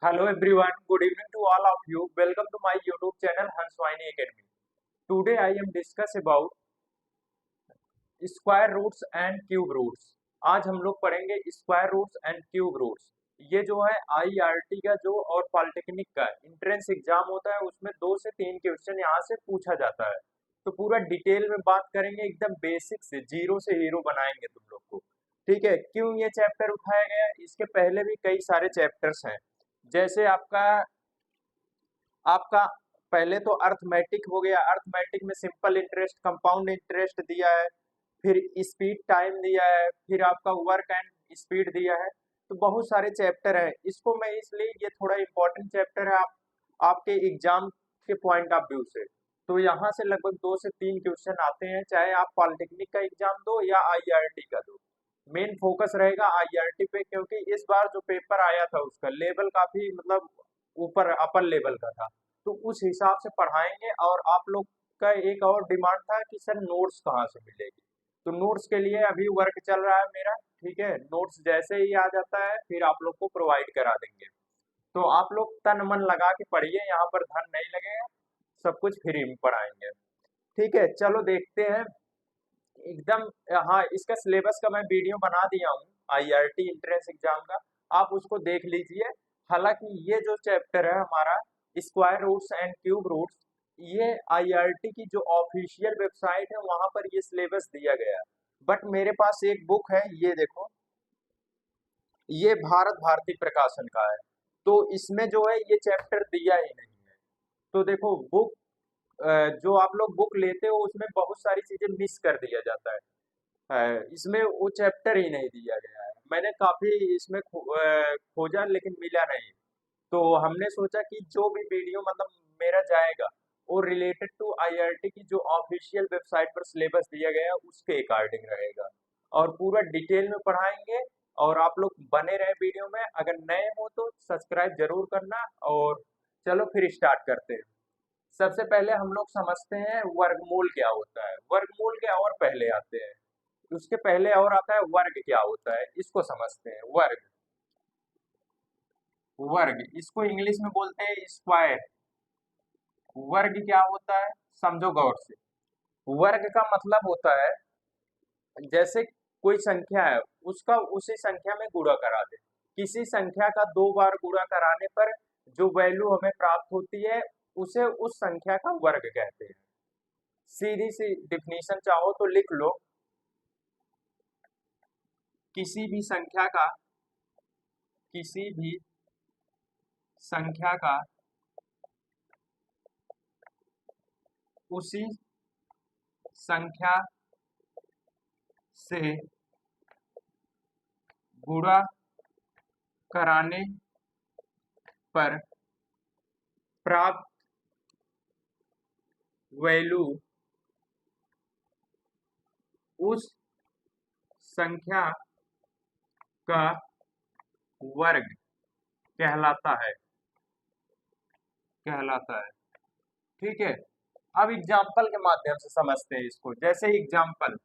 Hello everyone, good evening to all of you. Welcome to my YouTube channel Hanswani Academy. Today I am discuss about square roots and cube roots. आज हम लोग पढ़ेंगे square roots and cube roots. ये जो है IRT का जो और पॉलिटेक्निक का एंट्रेंस एग्जाम होता है उसमें 2 से 3 क्वेश्चन यहाँ से पूछा जाता है। तो पूरा डिटेल में बात करेंगे, एकदम बेसिक से जीरो से हीरो बनाएंगे तुम लोग को। ठीक है, क्यों ये चैप्टर उठाया गया? इसके पहले भी कई सारे चैप्टर्स हैं, जैसे आपका आपका पहले तो अर्थमेटिक हो गया। अर्थमेटिक में सिंपल इंटरेस्ट, कंपाउंड इंटरेस्ट दिया है, फिर स्पीड टाइम दिया है, फिर आपका वर्क एंड स्पीड दिया है। तो बहुत सारे चैप्टर हैं। इसको मैं इसलिए, ये थोड़ा इम्पोर्टेंट चैप्टर है आपके एग्जाम के पॉइंट ऑफ व्यू से। तो यहाँ से लगभग 2 से 3 क्वेश्चन आते हैं, चाहे आप पॉलिटेक्निक का एग्जाम दो या आईआरटी का दो। मेन फोकस रहेगा आईआरटी पे, क्योंकि इस बार जो पेपर आया था उसका लेवल काफी मतलब ऊपर अपर लेवल का था। तो उस हिसाब से पढ़ाएंगे। और आप लोग का एक और डिमांड था कि सर नोट्स कहाँ से मिलेगी, तो नोट्स के लिए अभी वर्क चल रहा है मेरा। ठीक है, नोट्स जैसे ही आ जाता है फिर आप लोग को प्रोवाइड करा देंगे। तो आप लोग तन मन लगा के पढ़िए, यहाँ पर धन नहीं लगेगा, सब कुछ फ्री में पढ़ाएंगे। ठीक है, चलो देखते हैं एकदम। हाँ, इसका सिलेबस का मैं वीडियो बना दिया हूँ आईआरटी एंट्रेंस एग्जाम का, आप उसको देख लीजिए। हालांकि ये जो चैप्टर है हमारा square roots and cube roots, ये आईआरटी की जो ऑफिशियल वेबसाइट है वहां पर ये सिलेबस दिया गया है। बट मेरे पास एक बुक है, ये देखो, ये भारत भारती प्रकाशन का है। तो इसमें जो है ये चैप्टर दिया ही नहीं है। तो देखो बुक, जो आप लोग बुक लेते हो उसमें बहुत सारी चीजें मिस कर दिया जाता है। इसमें वो चैप्टर ही नहीं दिया गया है। मैंने काफी इसमें खोजा लेकिन मिला नहीं। तो हमने सोचा कि जो भी वीडियो मतलब मेरा जाएगा वो रिलेटेड टू आईआरटी की जो ऑफिशियल वेबसाइट पर सिलेबस दिया गया है उसके अकॉर्डिंग रहेगा, और पूरा डिटेल में पढ़ाएंगे। और आप लोग बने रहे वीडियो में, अगर नए हो तो सब्सक्राइब जरूर करना। और चलो फिर स्टार्ट करते हैं। सबसे पहले हम लोग समझते हैं वर्गमूल क्या होता है। वर्गमूल के और पहले आते हैं, उसके पहले और आता है वर्ग क्या होता है, इसको समझते हैं। वर्ग, वर्ग इसको इंग्लिश में बोलते हैं स्क्वायर। वर्ग क्या होता है समझो गौर से। वर्ग का मतलब होता है जैसे कोई संख्या है, उसका उसी संख्या में गुणा करा दे। किसी संख्या का 2 बार गुणा कराने पर जो वैल्यू हमें प्राप्त होती है उसे उस संख्या का वर्ग कहते हैं। सीधी सी डिफिनीशन चाहो तो लिख लो, किसी भी संख्या का, किसी भी संख्या का उसी संख्या से गुणा कराने पर प्राप्त वैल्यू उस संख्या का वर्ग कहलाता है, कहलाता है। ठीक है, अब एग्जाम्पल के माध्यम से समझते हैं इसको। जैसे एग्जाम्पल,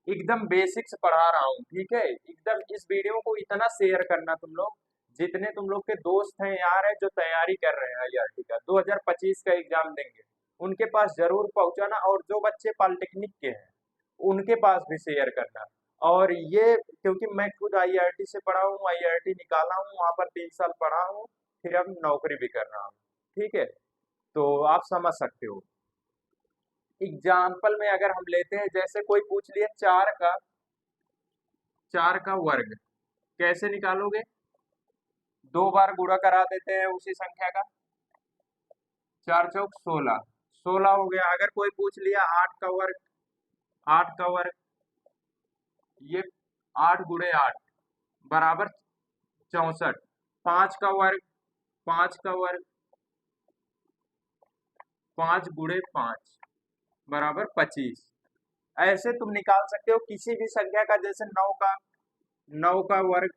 एकदम बेसिक से पढ़ा रहा हूँ। ठीक है, एकदम इस वीडियो को इतना शेयर करना तुम लोग, जितने तुम लोग के दोस्त हैं यार है जो तैयारी कर रहे हैं आईआरटी का 2025 का एग्जाम देंगे, उनके पास जरूर पहुंचाना। और जो बच्चे पॉलिटेक्निक के हैं उनके पास भी शेयर करना। और ये क्योंकि मैं खुद आईआरटी से पढ़ा हूँ, आईआरटी निकाला हूँ, वहां पर 3 साल पढ़ा हूँ, फिर अब नौकरी भी कर रहा हूँ। ठीक है, तो आप समझ सकते हो। एग्जाम्पल में अगर हम लेते हैं, जैसे कोई पूछ लिया 4 का वर्ग कैसे निकालोगे? 2 बार गुणा करा देते हैं उसी संख्या का। 4 चौक 16, 16 हो गया। अगर कोई पूछ लिया 8 का वर्ग, 8 का वर्ग, ये 8 × 8 बराबर 64। 5 का वर्ग, 5 का वर्ग, 5 × 5 बराबर 25। ऐसे तुम निकाल सकते हो किसी भी संख्या का। जैसे 9 का वर्ग,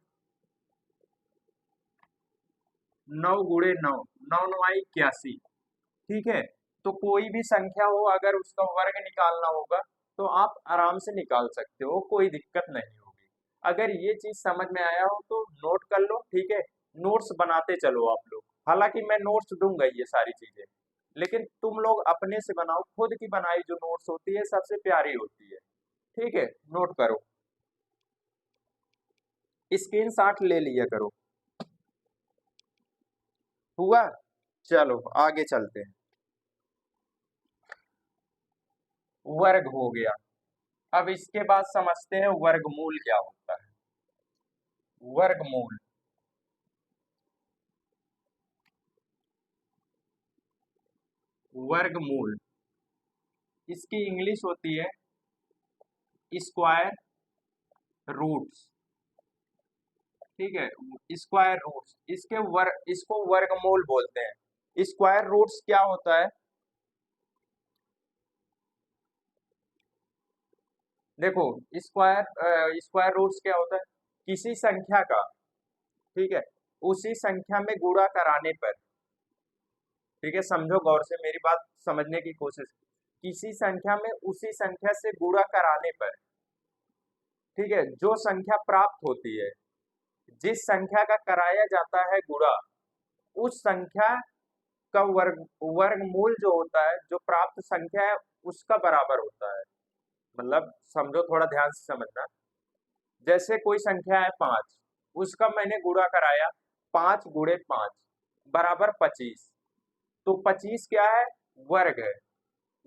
9 × 9, 9×9 = 81। ठीक है, तो कोई भी संख्या हो अगर उसका वर्ग निकालना होगा तो आप आराम से निकाल सकते हो, कोई दिक्कत नहीं होगी। अगर ये चीज समझ में आया हो तो नोट कर लो। ठीक है, नोट्स बनाते चलो आप लोग। हालांकि मैं नोट्स दूंगा ये सारी चीजें, लेकिन तुम लोग अपने से बनाओ, खुद की बनाई जो नोट्स होती है सबसे प्यारी होती है। ठीक है, नोट करो, स्क्रीनशॉट ले लिया करो। हुआ, चलो आगे चलते हैं। वर्ग हो गया। अब इसके बाद समझते हैं वर्गमूल क्या होता है। वर्गमूल, वर्गमूल इसकी इंग्लिश होती है स्क्वायर रूट्स। ठीक है, स्क्वायर रूट्स, इसको वर्गमूल बोलते हैं। स्क्वायर रूट्स क्या होता है, देखो, स्क्वायर स्क्वायर रूट्स क्या होता है, किसी संख्या का, ठीक है, उसी संख्या में गुणा कराने पर, ठीक है, समझो गौर से, मेरी बात समझने की कोशिश, किसी संख्या में उसी संख्या से गुणा कराने पर, ठीक है, जो संख्या प्राप्त होती है, जिस संख्या का कराया जाता है गुणा, उस संख्या का वर्गमूल जो होता है, जो प्राप्त संख्या है उसका बराबर होता है। मतलब समझो, थोड़ा ध्यान से समझना। जैसे कोई संख्या है 5, उसका मैंने गुणा कराया, 5 × 5 बराबर 25। तो 25 क्या है, वर्ग है,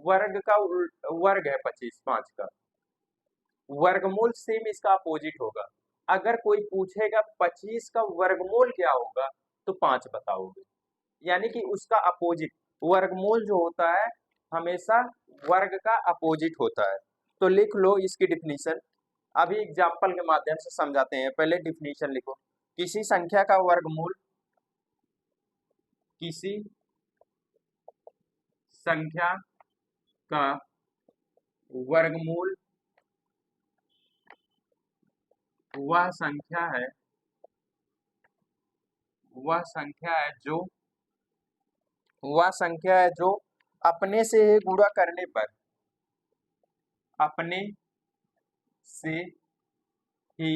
वर्ग का वर्ग है 25, 5 का वर्गमूल सेम इसका अपोजिट होगा। अगर कोई पूछेगा 25 का वर्गमूल क्या होगा, तो 5 बताओगे, यानी कि उसका अपोजिट। वर्गमूल जो होता है हमेशा वर्ग का अपोजिट होता है। तो लिख लो इसकी डिफिनीशन, अभी एग्जाम्पल के माध्यम से समझाते हैं। पहले डिफिनीशन लिखो, किसी संख्या का वर्गमूल, किसी संख्या का वर्गमूल वह संख्या है, वह संख्या है जो, वह संख्या है जो अपने से ही गुणा करने पर, अपने से ही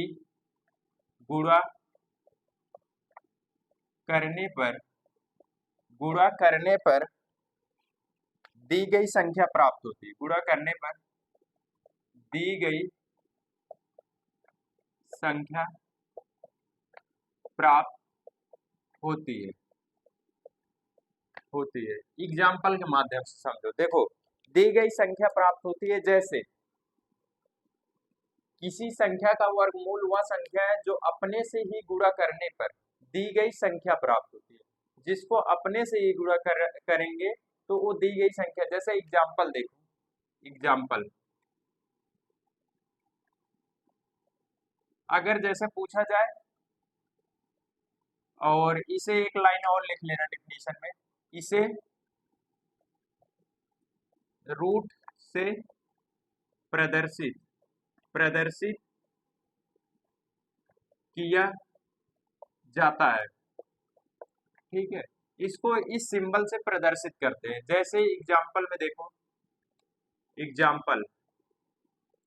गुणा करने पर, गुणा करने पर दी गई संख्या प्राप्त होती है। गुणा करने पर दी गई संख्या प्राप्त होती है, होती है। एग्जाम्पल के माध्यम से समझो, देखो, दी गई संख्या प्राप्त होती है, जैसे किसी संख्या का वर्गमूल वह संख्या है जो अपने से ही गुणा करने पर दी गई संख्या प्राप्त होती है। जिसको अपने से ही गुणा करेंगे तो वो दी गई संख्या, जैसे एग्जाम्पल देखो, एग्जाम्पल अगर जैसे पूछा जाए, और इसे एक लाइन और लिख लेना डिफिनीशन में, इसे रूट से प्रदर्शित प्रदर्शित किया जाता है। ठीक है, इसको इस सिंबल से प्रदर्शित करते हैं। जैसे एग्जाम्पल में देखो, एग्जाम्पल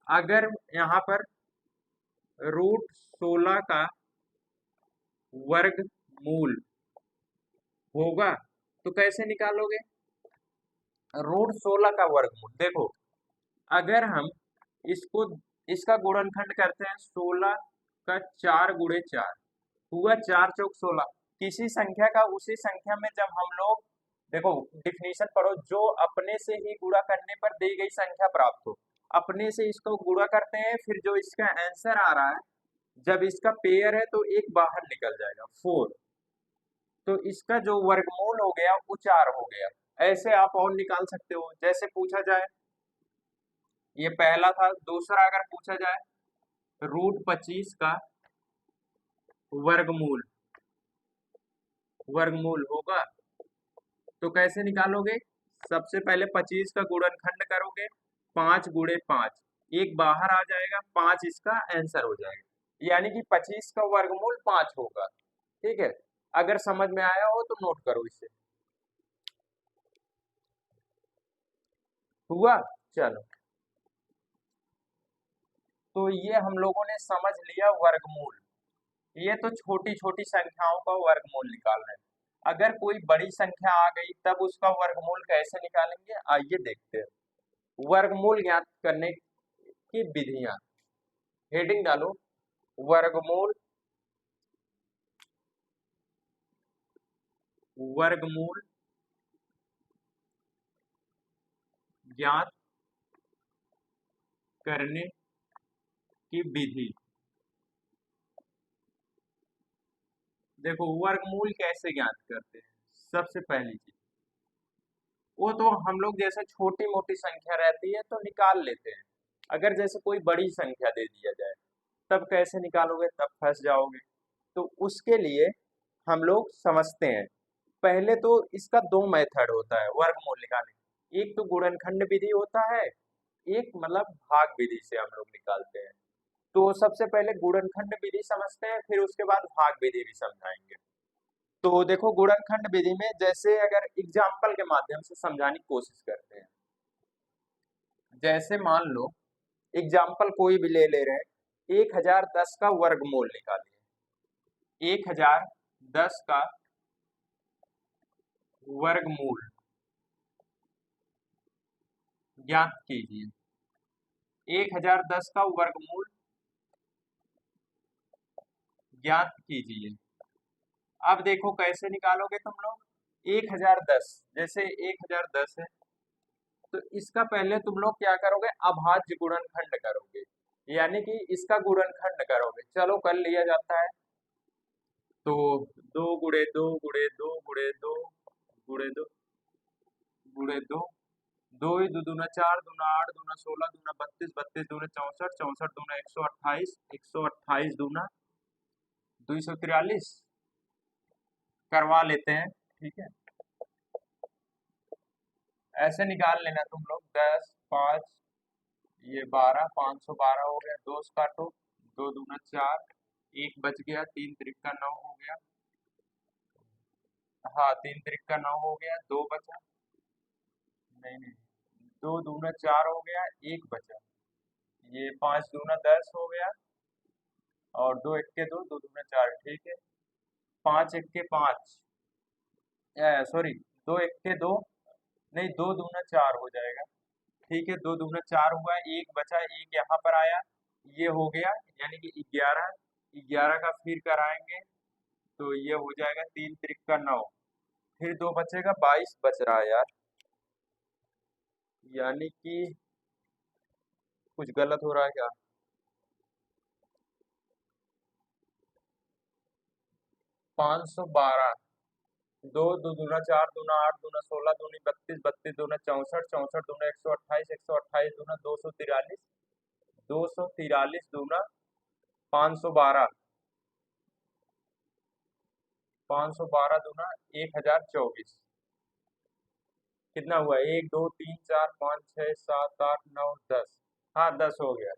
अगर यहाँ पर √16 का वर्गमूल होगा, तो कैसे निकालोगे, √16 का वर्गमूल, देखो, अगर हम इसको, इसका गुणनखंड करते हैं, 16 का 4 × 4 हुआ 4×4 = 16। किसी संख्या का उसी संख्या में जब हम लोग, देखो डिफिनीशन पढ़ो, जो अपने से ही गुणा करने पर दी गई संख्या प्राप्त हो, अपने से इसको गुणा करते हैं, फिर जो इसका आंसर आ रहा है, जब इसका पेयर है तो एक बाहर निकल जाएगा 4, तो इसका जो वर्गमूल हो गया वो 4 हो गया। ऐसे आप और निकाल सकते हो। जैसे पूछा जाए, ये पहला था। दूसरा अगर पूछा जाए, √25 का वर्गमूल, वर्गमूल होगा, तो कैसे निकालोगे, सबसे पहले 25 का गुणनखंड करोगे, 5 × 5, एक बाहर आ जाएगा, 5 इसका आंसर हो जाएगा, यानी कि 25 का वर्गमूल 5 होगा। ठीक है, अगर समझ में आया हो तो नोट करो इसे। हुआ, चलो, तो ये हम लोगों ने समझ लिया वर्गमूल। ये तो छोटी छोटी संख्याओं का वर्गमूल निकालना है। अगर कोई बड़ी संख्या आ गई तब उसका वर्गमूल कैसे निकालेंगे, आइए देखते हैं। वर्गमूल ज्ञात करने की विधियां, हेडिंग डालो वर्गमूल, वर्गमूल ज्ञात करने की विधि। देखो वर्गमूल कैसे ज्ञात करते हैं। सबसे पहली चीज, वो तो हम लोग जैसे छोटी मोटी संख्या रहती है तो निकाल लेते हैं। अगर जैसे कोई बड़ी संख्या दे दिया जाए तब कैसे निकालोगे, तब फंस जाओगे। तो उसके लिए हम लोग समझते हैं। पहले तो इसका दो मेथड होता है वर्गमूल निकालने का। एक तो गुणनखंड विधि होता है, एक मतलब भाग विधि से हम लोग निकालते हैं। तो सबसे पहले गुणनखंड विधि समझते हैं, फिर उसके बाद भाग विधि भी समझाएंगे। तो देखो गुणनखंड विधि में जैसे अगर एग्जाम्पल के माध्यम से समझाने की कोशिश करते हैं। जैसे मान लो एग्जाम्पल कोई भी ले ले रहे हैं, 1010 का वर्गमूल निकालिए। 1010 का वर्गमूल ज्ञात कीजिए। 1010 का वर्गमूल ज्ञात कीजिए। अब देखो कैसे निकालोगे तुम लोग। 1010 जैसे 1010 है तो इसका पहले तुम लोग क्या करोगे, अभाज्य गुणनखंड करोगे, यानी कि इसका गुणनखंड करोगे। चलो कर लिया जाता है। तो 2 गुणे 2 गुणे 2 गुणे 2 दो ही दो दूना 4 दूना 8 दूना 16 दूना 32 32 दूना 64 64 दूना 128 128 दूना 243 करवा लेते हैं। ठीक है, ऐसे निकाल लेना तुम लोग। 10 5 ये 12 512 हो गया। दो से काटो, 2 दूना 4, एक बच गया, 3 त्रिका 9 हो गया। हाँ 3 त्रिका 9 हो गया, दो बचा। नहीं नहीं, 2 दूना 4 हो गया, एक बचा। ये 5 दूना 10 हो गया, और 2 इक्के 2, 2 दूना 4। ठीक है, 5 इक्के 5, सॉरी 2 इक्के 2, नहीं 2 दूना 4 हो जाएगा। ठीक है, 2 दूना 4 हुआ, एक बचा, एक यहाँ पर आया, ये हो गया, यानी कि 11। 11 का फिर कराएंगे तो ये हो जाएगा 3 त्रिका 9, फिर दो बचेगा, 22 बच रहा है यार, यानी कि कुछ गलत हो रहा है क्या। 512, दो दूना 4 दूना 8 दूना 16 दूनी 32 32 दूना 64 64 दूना 128 128 दूना 243 243 दूना 512 512 दूना 1024। कितना हुआ, 1 2 3 4 5 6 7 8 9 10। हाँ 10 हो गया।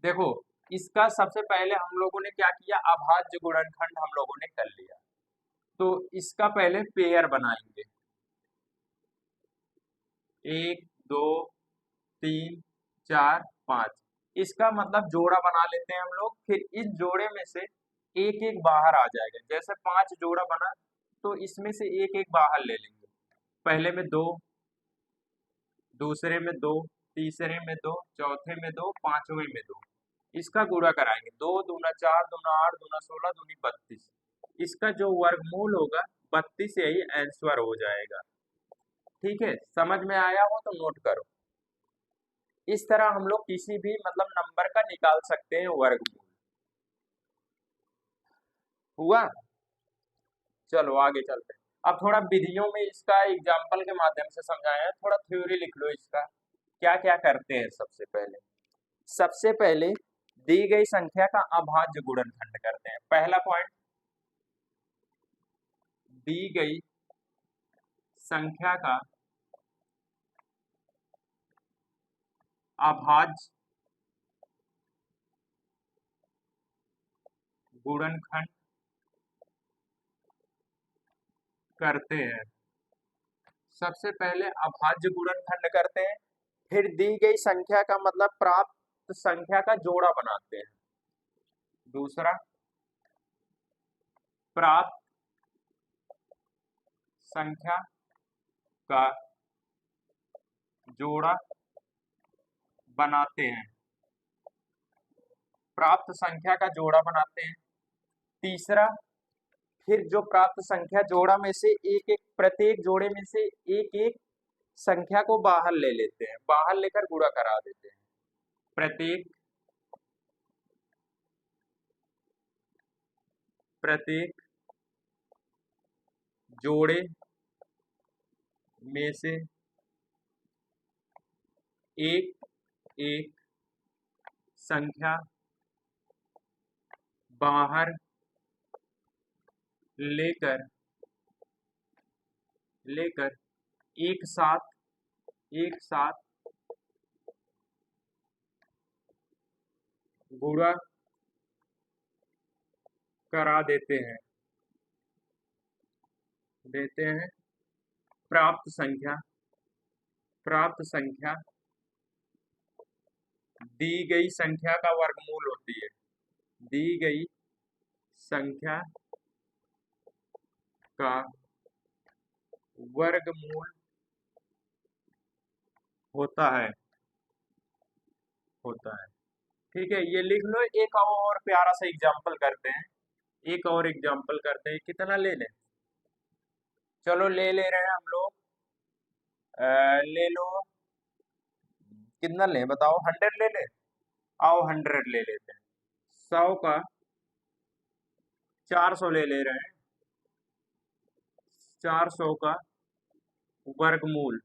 देखो इसका सबसे पहले हम लोगों ने क्या किया, अभाज्य गुणनखंड हम लोगों ने कर लिया। तो इसका पहले पेयर बनाएंगे, 1 2 3 4 5। इसका मतलब जोड़ा बना लेते हैं हम लोग। फिर इस जोड़े में से एक एक बाहर आ जाएगा। जैसे 5 जोड़ा बना तो इसमें से एक एक बाहर ले लेंगे। पहले में 2, दूसरे में 2, तीसरे में 2, चौथे में 2, पांचवें में 2। इसका गुणा कराएंगे, 2 दूना 4 दूना 8 दूना 16 दूनी 32। इसका जो वर्गमूल होगा 32, यही आंसर हो जाएगा। ठीक है, समझ में आया हो तो नोट करो। इस तरह हम लोग किसी भी मतलब नंबर का निकाल सकते हैं वर्गमूल। हुआ, चलो आगे चलते हैं। अब थोड़ा विधियों में इसका एग्जाम्पल के माध्यम से समझाया है, थोड़ा थ्योरी लिख लो इसका। क्या क्या करते हैं, सबसे पहले दी गई संख्या का अभाज्य गुणनखंड करते हैं। पहला पॉइंट, दी गई संख्या का अभाज्य गुणनखंड करते हैं। सबसे पहले अभाज्य गुणनखंड करते हैं, फिर दी गई संख्या का मतलब प्राप्त संख्या का जोड़ा बनाते हैं। दूसरा, प्राप्त संख्या का जोड़ा बनाते हैं, प्राप्त संख्या का जोड़ा बनाते हैं। तीसरा, फिर जो प्राप्त संख्या जोड़ा में से एक एक, प्रत्येक जोड़े में से एक एक संख्या को बाहर ले लेते हैं, बाहर लेकर गुणा करा देते हैं। प्रत्येक प्रत्येक जोड़े में से एक एक संख्या बाहर लेकर लेकर एक साथ गुणा करा देते हैं प्राप्त संख्या दी गई संख्या का वर्गमूल होती है, दी गई संख्या का वर्गमूल होता है। ठीक है, ये लिख लो। एक और प्यारा सा एग्जाम्पल करते हैं, कितना ले लें? चलो ले रहे हैं हम लोग, ले लो, कितना लें बताओ? 100 ले लें? आओ 100 ले लेते हैं। 100 का 400 ले रहे हैं, 400 का वर्गमूल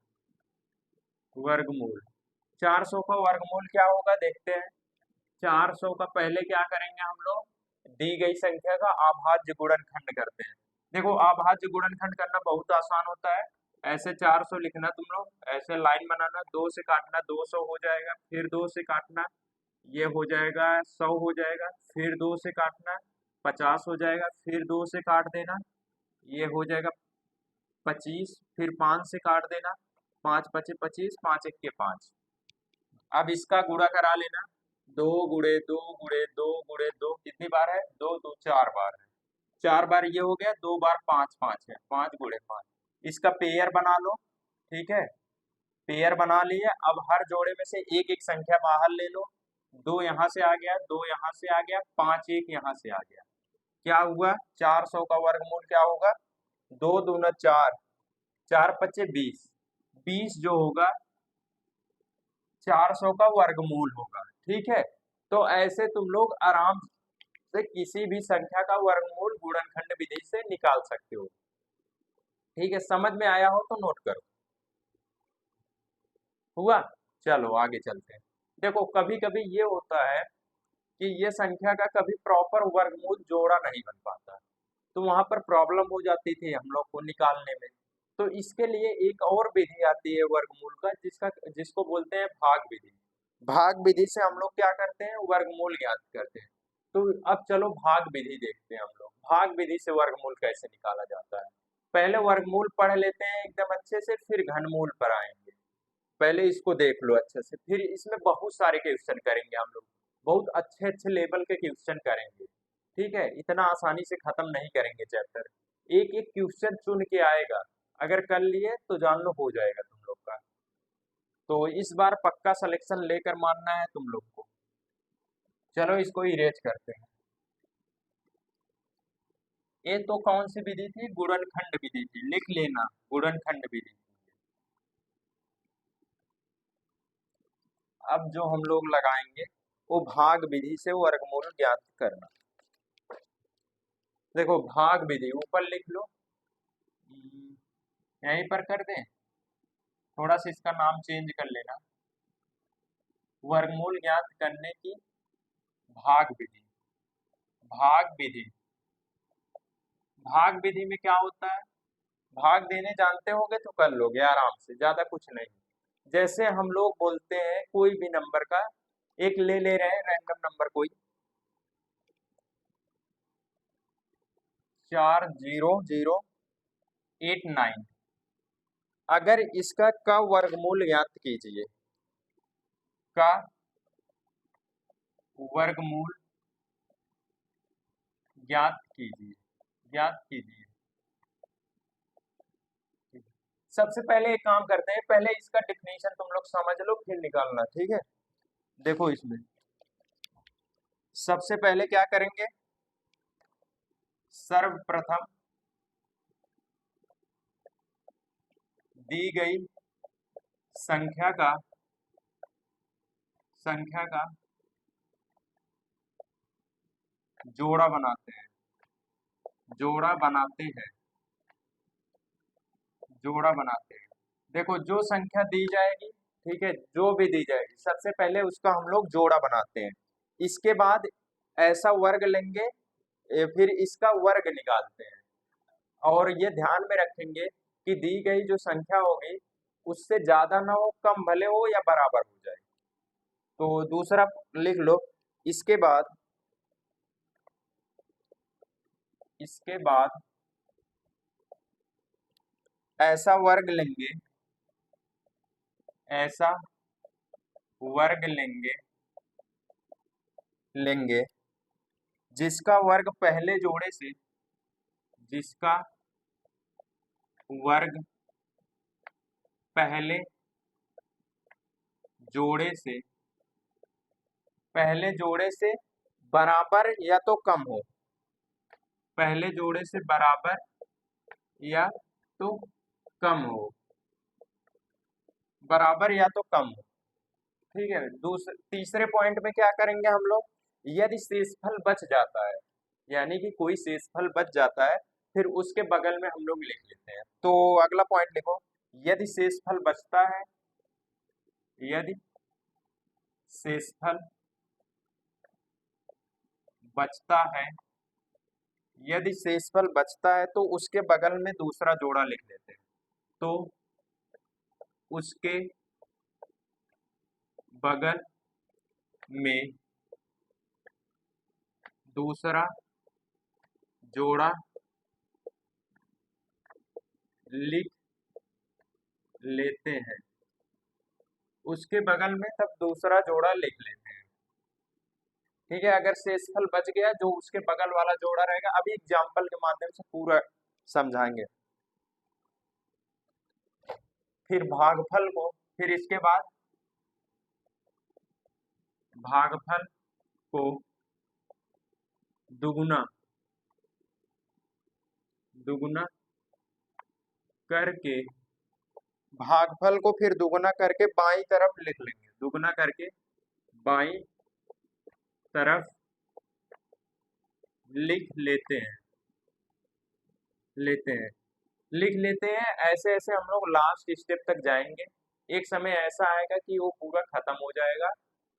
400 का वर्गमूल क्या होगा देखते हैं। 400 का पहले क्या करेंगे हम लोग, दी गई संख्या का अभाज्य गुणनखंड करते हैं। देखो, अभाज्य गुणनखंड करना बहुत आसान होता है। ऐसे 400 लिखना, तुम लोग ऐसे लाइन बनाना, 2 से काटना, 200 हो जाएगा, फिर 2 से काटना, ये हो जाएगा 100 हो जाएगा, फिर 2 से काटना 50 हो जाएगा, फिर 2 से काट देना, ये हो जाएगा 25, फिर 5 से काट देना, 5 पचे 25, 5 एक्के 5। अब इसका गुणा करा लेना, 2 गुणे 2 गुणे 2 गुणे 2, कितनी बार है? 2 2 4 बार है, 4 बार ये हो गया, 2 बार 5 5 है, 5 गुणे 5। इसका पेयर बना लो, ठीक है, पेयर बना लिया। अब हर जोड़े में से एक एक संख्या बाहर ले लो, 2 यहाँ से आ गया, 2 यहाँ से आ गया, 5 1 यहाँ से आ गया। क्या हुआ? 400 का वर्गमूल क्या होगा? 2 दूना 4, 4 पचे 20, 20 जो होगा 400 का वर्गमूल होगा। ठीक है, तो ऐसे तुम लोग आराम से किसी भी संख्या का वर्गमूल गुणनखंड विधि से निकाल सकते हो। ठीक है, समझ में आया हो तो नोट करो। हुआ? चलो आगे चलते हैं। देखो, कभी कभी ये होता है कि ये संख्या का कभी प्रॉपर वर्गमूल जोड़ा नहीं बन पाता, तो वहां पर प्रॉब्लम हो जाती थी हम लोग को निकालने में। तो इसके लिए एक और विधि आती है वर्गमूल का, जिसको बोलते हैं भाग विधि। भाग विधि से हम लोग क्या करते हैं? वर्गमूल ज्ञात करते हैं। तो अब चलो भाग विधि देखते हैं हम लोग, भाग विधि से वर्गमूल कैसे निकाला जाता है। पहले वर्गमूल पढ़ लेते हैं एकदम अच्छे से, फिर घनमूल पर आएंगे। पहले इसको देख लो अच्छे से, फिर इसमें बहुत सारे क्वेश्चन करेंगे हम लोग, बहुत अच्छे अच्छे लेवल के क्वेश्चन करेंगे। ठीक है, इतना आसानी से खत्म नहीं करेंगे चैप्टर, एक एक क्वेश्चन चुन के आएगा। अगर कर लिए तो जान लो हो जाएगा तुम लोग का। तो इस बार पक्का सिलेक्शन लेकर मानना है तुम लोग को। चलो इसको इरेज करते हैं। ये तो कौन सी विधि थी? गुणनखंड विधि थी, लिख लेना, गुणनखंड विधि। अब जो हम लोग लगाएंगे वो भाग विधि से वर्गमूल ज्ञात करना। देखो, भाग विधि ऊपर लिख लो, यहीं पर कर दें, थोड़ा सा इसका नाम चेंज कर लेना, वर्गमूल ज्ञात करने की भाग विधि। भाग विधि, भाग विधि में क्या होता है? भाग देने जानते होगे तो कर लोगे आराम से, ज्यादा कुछ नहीं। जैसे हम लोग बोलते हैं कोई भी नंबर का, एक ले रहे हैं रैंडम नंबर कोई, 40089, अगर इसका का वर्गमूल ज्ञात कीजिए, का वर्गमूल ज्ञात कीजिए। ज्ञात कीजिए। सबसे पहले एक काम करते हैं, पहले इसका डिफिनीशन तुम लोग समझ लो फिर निकालना, ठीक है। देखो इसमें सबसे पहले क्या करेंगे, सर्वप्रथम दी गई संख्या का जोड़ा बनाते हैं, जोड़ा बनाते हैं, जोड़ा बनाते हैं। देखो जो संख्या दी जाएगी, ठीक है, जो भी दी जाएगी सबसे पहले उसका हम लोग जोड़ा बनाते हैं। इसके बाद ऐसा वर्ग लेंगे, फिर इसका वर्ग निकालते हैं। और ये ध्यान में रखेंगे कि दी गई जो संख्या होगी उससे ज्यादा ना हो, कम भले हो या बराबर हो जाए। तो दूसरा लिख लो। इसके बाद इसके बाद ऐसा वर्ग लेंगे, ऐसा वर्ग लेंगे जिसका वर्ग पहले जोड़े से, जिसका वर्ग पहले जोड़े से, पहले जोड़े से बराबर या तो कम हो, पहले जोड़े से बराबर या तो कम हो, बराबर या तो कम हो, ठीक है। दूसरे तीसरे पॉइंट में क्या करेंगे हम लोग, यदि शेषफल बच जाता है, यानी कि कोई शेषफल बच जाता है, फिर उसके बगल में हम लोग लिख लेते हैं। तो अगला पॉइंट लिखो, यदि शेषफल बचता है, यदि शेषफल बचता है, यदि शेषफल बचता है तो उसके बगल में दूसरा जोड़ा लिख लेते हैं। तो उसके बगल में दूसरा जोड़ा लिख लेते हैं, उसके बगल में तब दूसरा जोड़ा लिख लेते हैं, ठीक है। अगर शेषफल बच गया जो उसके बगल वाला जोड़ा रहेगा, अभी एग्जाम्पल के माध्यम से पूरा समझाएंगे। फिर भागफल को, फिर इसके बाद भागफल को दुगुना दुगुना करके, भागफल को फिर दुगुना करके बाईं तरफ लिख लेंगे, दुगुना करके बाईं तरफ लिख लेते हैं, लिख लेते हैं। ऐसे ऐसे हम लोग लास्ट स्टेप तक जाएंगे। एक समय ऐसा आएगा कि वो पूरा खत्म हो जाएगा,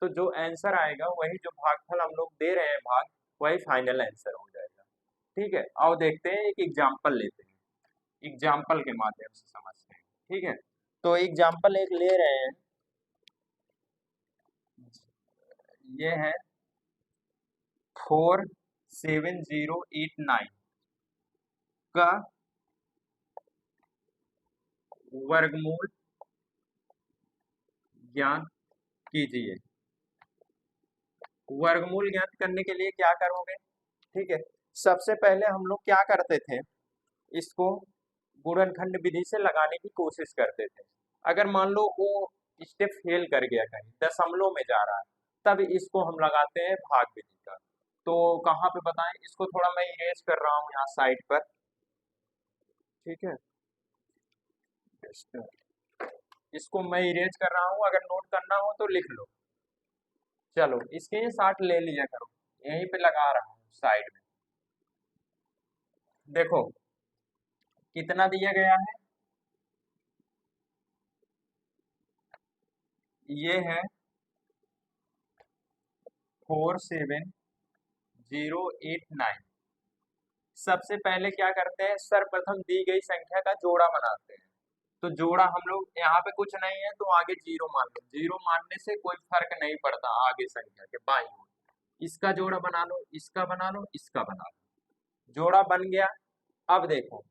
तो जो आंसर आएगा वही, जो भागफल हम लोग दे रहे हैं भाग, वही फाइनल आंसर हो जाएगा, ठीक है। आओ देखते हैं, एक एग्जाम्पल लेते हैं, एग्जाम्पल के माध्यम से समझते हैं, ठीक है। तो एग्जाम्पल एक ले रहे हैं, ये है 47089 का वर्गमूल ज्ञात कीजिए। वर्गमूल ज्ञात करने के लिए क्या करोगे, ठीक है। सबसे पहले हम लोग क्या करते थे, इसको गुणनखंड विधि से लगाने की कोशिश करते थे। अगर मान लो वो स्टेप फेल कर गया, कहीं दशमलव में जा रहा है, तब इसको हम लगाते हैं भाग विधि का। तो कहाँ पे बताएं, इसको थोड़ा मैं इरेज कर रहा हूँ यहाँ साइड पर, ठीक है। इसको मैं इरेज कर रहा हूँ, अगर नोट करना हो तो लिख लो। चलो इसके ये 60 ले लिया करो, यहीं पे लगा रहा हूँ साइड में। देखो कितना दिया गया है, ये है 47089। सबसे पहले क्या करते हैं, सर्वप्रथम दी गई संख्या का जोड़ा बनाते हैं। तो जोड़ा हम लोग यहाँ पे कुछ नहीं है तो आगे जीरो मान लो, जीरो मानने से कोई फर्क नहीं पड़ता आगे संख्या के बाईं ओर। इसका जोड़ा बना लो, इसका बना लो, इसका बना लो, जोड़ा बन गया। अब देखो,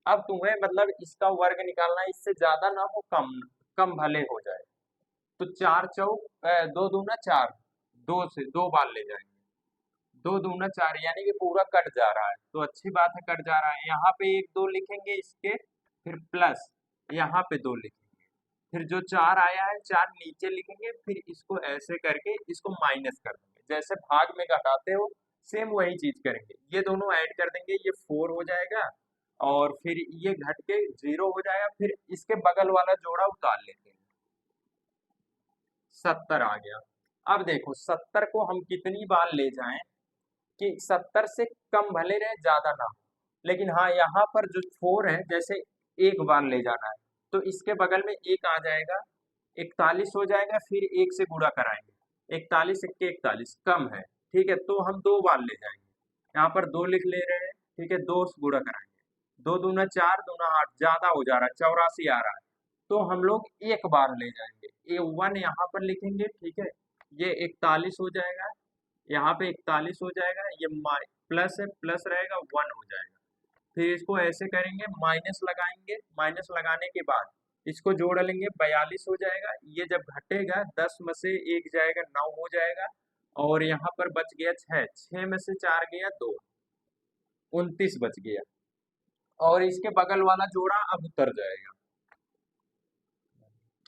अब तुम्हें मतलब इसका वर्ग निकालना है, इससे ज्यादा ना हो, कम कम भले हो जाए। तो चार चौक दो दूना चार, दो से दो बार ले जाएंगे, दो दूना चार, यानी कि पूरा कट जा रहा है, तो अच्छी बात है, कट जा रहा है। यहाँ पे एक दो लिखेंगे इसके, फिर प्लस यहाँ पे दो लिखेंगे, फिर जो चार आया है चार नीचे लिखेंगे, फिर इसको ऐसे करके इसको माइनस कर देंगे, जैसे भाग में घटाते हो सेम वही चीज करेंगे। ये दोनों ऐड कर देंगे, ये 4 हो जाएगा, और फिर ये घट के 0 हो जाएगा, फिर इसके बगल वाला जोड़ा उतार लेते हैं, 70 आ गया। अब देखो 70 को हम कितनी बार ले जाएं कि 70 से कम भले रहे, ज्यादा ना हो, लेकिन हाँ यहाँ पर जो 4 है, जैसे एक बार ले जाना है, तो इसके बगल में एक आ जाएगा, 41 हो जाएगा, फिर एक से गुणा कराएंगे, 41 इक्के 41 कम है, ठीक है, तो हम दो बार ले जाएंगे, यहाँ पर दो लिख ले रहे हैं, ठीक है, दो से गुणा कराएंगे, दो दूना चार, दूना आठ, ज्यादा हो जा रहा है, 84 आ रहा है, तो हम लोग एक बार ले जाएंगे, ये 1 यहाँ पर लिखेंगे, ठीक है, ये 41 हो जाएगा, यहाँ पे 41 हो जाएगा, ये प्लस है, प्लस रहेगा 1 हो जाएगा, फिर इसको ऐसे करेंगे, माइनस लगाएंगे, माइनस लगाने के बाद इसको जोड़ लेंगे, 42 हो जाएगा, ये जब घटेगा 10 में से एक जाएगा, 9 हो जाएगा, और यहाँ पर बच गया 6, 6 में से 4 गया 2, 29 बच गया, और इसके बगल वाला जोड़ा अब उतर जाएगा,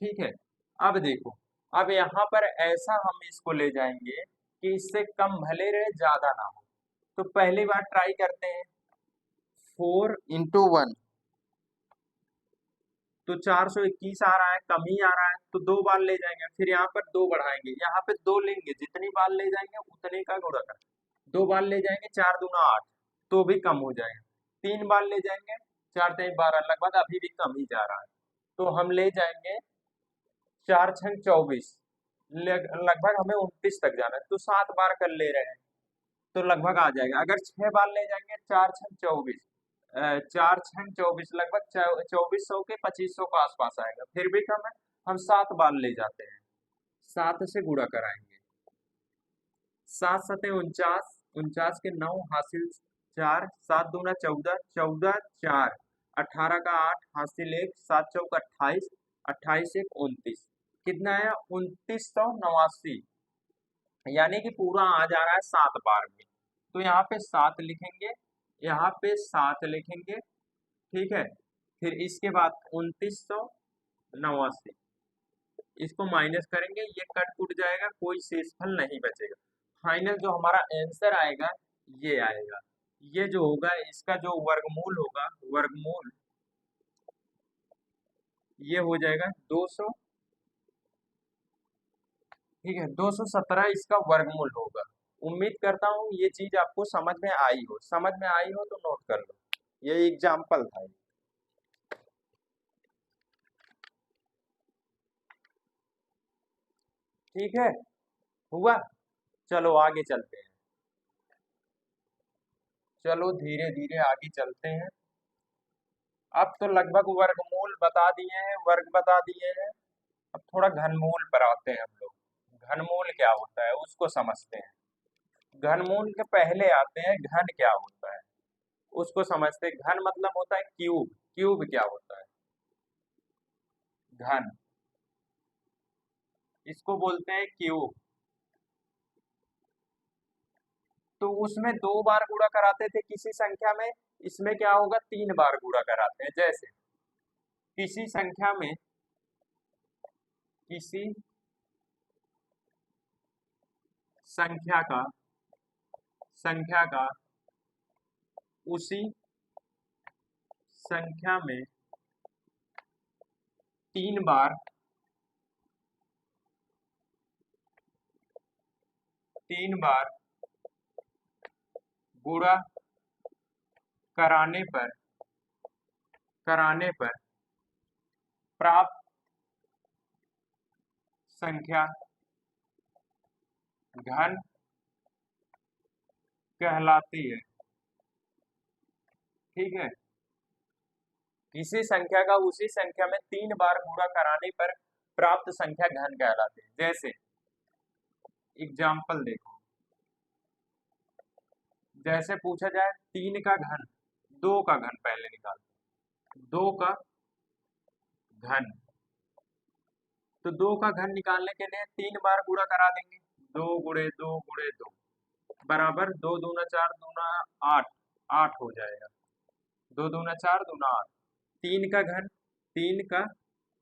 ठीक है। अब देखो, अब यहाँ पर ऐसा हम इसको ले जाएंगे कि इससे कम भले रहे, ज्यादा ना हो, तो पहली बार ट्राई करते हैं, 4 × 1, तो 421 आ रहा है, कम ही आ रहा है, तो दो बार ले जाएंगे, फिर यहाँ पर दो बढ़ाएंगे, यहाँ पे दो लेंगे, जितनी बार ले जाएंगे उतने का गुणा कर, दो बार ले जाएंगे, 4 दूना 8, तो भी कम हो जाएगा, तीन बार ले जाएंगे, 4 3 12, लगभग अभी भी कम ही जा रहा है, तो हम ले जाएंगे 4 6 24, लगभग हमें 29 तक जाना है, तो 7 बार कर ले रहे हैं, तो लगभग आ जाएगा। अगर 6 बार ले जाएंगे, 4 6 24, 4 6 24, लगभग 2400 के 2500 के आसपास आएगा, फिर भी कम है, हम 7 बार ले जाते हैं, 7 से गुणा कराएंगे, 7 7 49, 49 के 9 हासिल 4, 7 दूना 14, 14 4, 18 का 8 हासिल 1, 7 चौक 28, 28 1 29, कितना है 2989, यानी कि पूरा आ जा रहा है 7 बार में, तो यहाँ पे 7 लिखेंगे, यहाँ पे 7 लिखेंगे, ठीक है, फिर इसके बाद 2989, इसको माइनस करेंगे, ये कट कुट जाएगा, कोई शेषफल नहीं बचेगा, फाइनल जो हमारा आंसर आएगा ये आएगा, ये जो होगा इसका जो वर्गमूल होगा, वर्गमूल ये हो जाएगा 200, ठीक है, 217 इसका वर्गमूल होगा। उम्मीद करता हूँ ये चीज आपको समझ में आई हो, समझ में आई हो तो नोट कर लो, ये एग्जाम्पल था। ठीक है, हुआ, चलो आगे चलते हैं, चलो धीरे धीरे आगे चलते हैं। अब तो लगभग वर्गमूल बता दिए हैं, वर्ग बता दिए हैं, अब थोड़ा घनमूल पर आते हैं हम लोग। घनमूल क्या होता है उसको समझते हैं, घनमूल के पहले आते हैं घन क्या होता है उसको समझते हैं। घन मतलब होता है क्यूब, क्यूब क्या होता है, घन, इसको बोलते हैं क्यूब। तो उसमें दो बार गुणा कराते थे किसी संख्या में, इसमें क्या होगा 3 बार गुणा कराते हैं। जैसे किसी संख्या में, किसी संख्या का उसी संख्या में 3 बार, 3 बार गुणा कराने पर प्राप्त संख्या घन कहलाती है। ठीक है, किसी संख्या का उसी संख्या में 3 बार गुणा कराने पर प्राप्त संख्या घन कहलाती है। जैसे एग्जाम्पल देखो, जैसे पूछा जाए 3 का घन, 2 का घन पहले निकालते, 2 का घन, तो 2 का घन निकालने के लिए 3 बार गुणा करा देंगे, 2 × 2 × 2, बराबर 2 दूना 4 दूना 8, 8 हो जाएगा। 2 दूना 4 दूना 8। 3 का घन, 3 का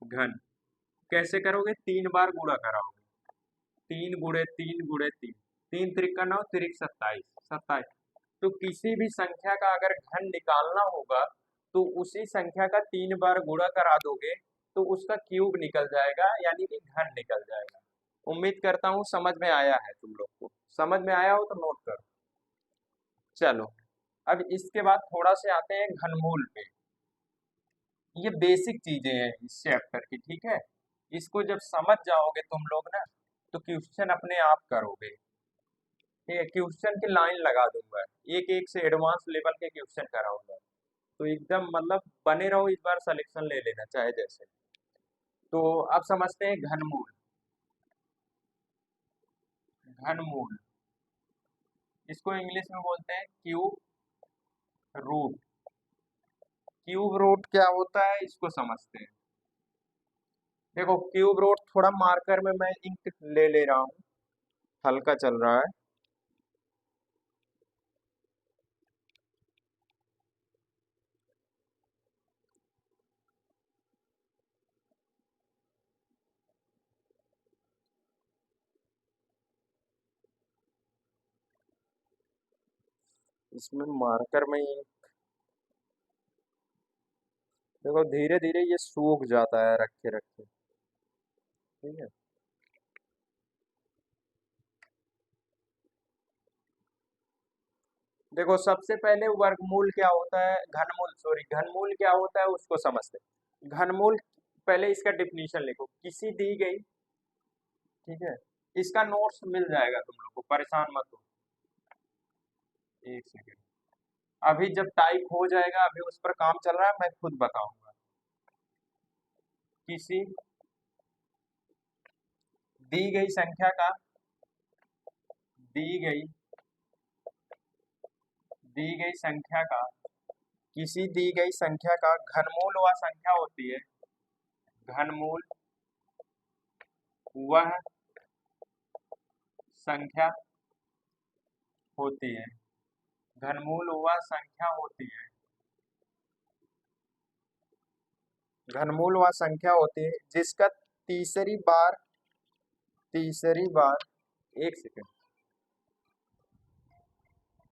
घन कैसे करोगे? 3 बार गुणा कराओगे। 3 गुणे 3 गुणे 3, 3 त्रिक का 9, त्रिक 27, 27। तो किसी भी संख्या का अगर घन निकालना होगा तो उसी संख्या का 3 बार गुणा करा दोगे तो उसका क्यूब निकल जाएगा, यानी कि घन निकल जाएगा। उम्मीद करता हूँ समझ में आया है तुम लोग को। समझ में आया हो तो नोट करो। चलो, अब इसके बाद थोड़ा से आते हैं घनमूल पे। ये बेसिक चीजें हैं इस चैप्टर की, ठीक है। इसको जब समझ जाओगे तुम लोग ना, तो क्वेश्चन अपने आप करोगे। ठीक है, क्वेश्चन की लाइन लगा दूंगा, एक एक से एडवांस लेवल के क्वेश्चन कराऊंगा। तो एकदम मतलब बने रहो, इस बार सिलेक्शन ले लेना चाहे जैसे। तो अब समझते हैं घनमूल। घनमूल इसको इंग्लिश में बोलते हैं क्यूब रूट। क्यूब रूट क्या होता है इसको समझते हैं। देखो, क्यूब रूट थोड़ा मार्कर में मैं इंक ले ले रहा हूँ, हल्का चल रहा है। इसमें मार्कर में इंक, देखो धीरे धीरे ये सूख जाता है रखे रखे। ठीक है, देखो सबसे पहले वर्गमूल क्या होता है, घनमूल सॉरी घनमूल क्या होता है उसको समझते हैं। घनमूल, पहले इसका डिफिनीशन लिखो। किसी दी गई, ठीक है, इसका नोट्स मिल जाएगा तुम लोग को, परेशान मत हो। एक सेकेंड, अभी जब टाइप हो जाएगा, अभी उस पर काम चल रहा है, मैं खुद बताऊंगा। किसी दी गई संख्या का, दी गई दी गई संख्या का, किसी दी गई संख्या का घनमूल वह संख्या होती है। घनमूल वह संख्या होती है। घनमूल वह संख्या होती है। घनमूल वह संख्या होती है जिसका तीसरी बार, तीसरी बार, एक सेकंड,